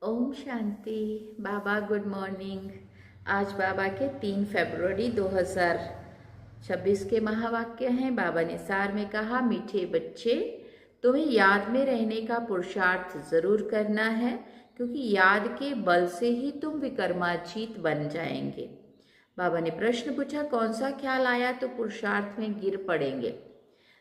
ओम शांति। बाबा good morning. आज बाबा के 3 फरवरी 2026 के महावाक्य हैं। बाबा ने सार में कहा, मीठे बच्चे, तुम्हें याद में रहने का पुरुषार्थ जरूर करना है, क्योंकि याद के बल से ही तुम विक्रमाजीत बन जाएंगे। बाबा ने प्रश्न पूछा, कौन सा ख्याल आया तो पुरुषार्थ में गिर पड़ेंगे।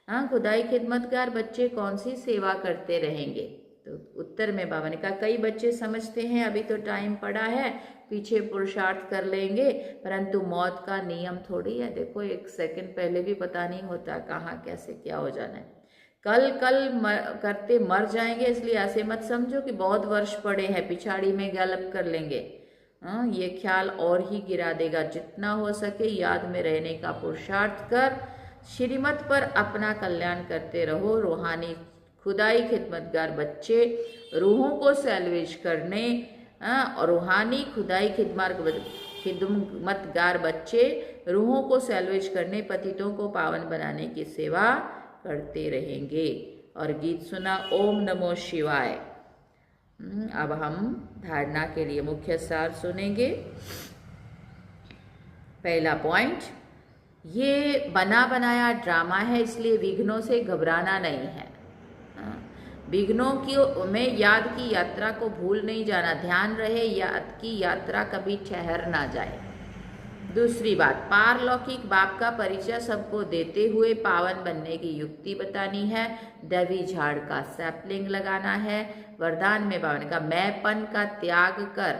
हाँ, खुदाई खिदमतगार बच्चे कौन सी सेवा करते रहेंगे? तो उत्तर में बाबा ने कहा, कई बच्चे समझते हैं अभी तो टाइम पड़ा है, पीछे पुरुषार्थ कर लेंगे, परंतु मौत का नियम थोड़ी है। देखो, एक सेकंड पहले भी पता नहीं होता कहाँ कैसे क्या हो जाना है। कल करते मर जाएंगे, इसलिए ऐसे मत समझो कि बहुत वर्ष पड़े हैं, पिछाड़ी में गैलप कर लेंगे। हाँ, ये ख्याल और ही गिरा देगा। जितना हो सके याद में रहने का पुरुषार्थ कर, श्रीमत पर अपना कल्याण करते रहो। रूहानी खुदाई खिदमतगार बच्चे रूहों को सैल्वेज करने और रूहानी खुदाई खिदमतगार बच्चे रूहों को सैल्वेज करने, पतितों को पावन बनाने की सेवा करते रहेंगे। और गीत सुना, ओम नमो शिवाय। अब हम धारणा के लिए मुख्य सार सुनेंगे। पहला पॉइंट, ये बना बनाया ड्रामा है, इसलिए विघ्नों से घबराना नहीं है। विघ्नों की में याद की यात्रा को भूल नहीं जाना। ध्यान रहे याद की यात्रा कभी ठहर ना जाए। दूसरी बात, पारलौकिक बाप का परिचय सबको देते हुए पावन बनने की युक्ति बतानी है। दैवी झाड़ का सैपलिंग लगाना है। वरदान में बाबा ने कहा, मैंपन का त्याग कर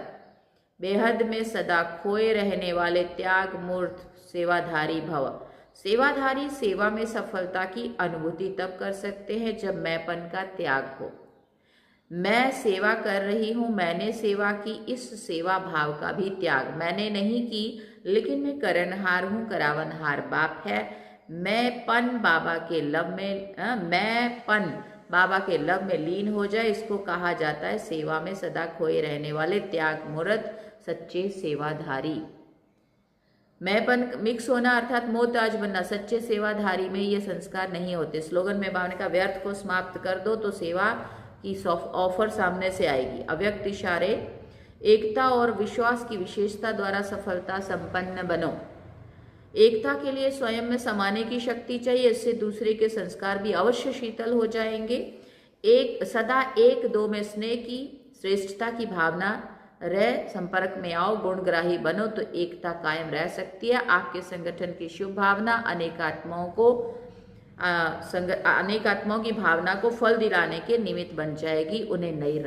बेहद में सदा खोए रहने वाले त्याग मूर्त सेवाधारी भव। सेवाधारी सेवा में सफलता की अनुभूति तब कर सकते हैं जब मैंपन का त्याग हो। मैं सेवा कर रही हूँ, मैंने सेवा की, इस सेवा भाव का भी त्याग। मैंने नहीं की, लेकिन मैं करनहार हूँ, करावनहार बाप है। मैंपन बाबा के लब में मैंपन बाबा के लब में लीन हो जाए, इसको कहा जाता है सेवा में सदा खोए रहने वाले त्याग मूर्त सच्चे सेवाधारी। मैंपन मिक्स होना अर्थात मोहताज बनना। सच्चे सेवाधारी में ये संस्कार नहीं होते। स्लोगन में बाबा ने कहा, व्यर्थ को समाप्त कर दो तो सेवा की ऑफर सामने से आएगी। अव्यक्त इशारे, एकता और विश्वास की विशेषता द्वारा सफलता संपन्न बनो। एकता के लिए स्वयं में समाने की शक्ति चाहिए, इससे दूसरे के संस्कार भी अवश्य शीतल हो जाएंगे। सदा एक दो में स्नेह की, श्रेष्ठता की भावना रह संपर्क में आओ, गुणग्राही बनो तो एकता कायम रह सकती है। आपके संगठन की शुभ भावना अनेक आत्माओं की भावना को फल दिलाने के निमित्त बन जाएगी। उन्हें नई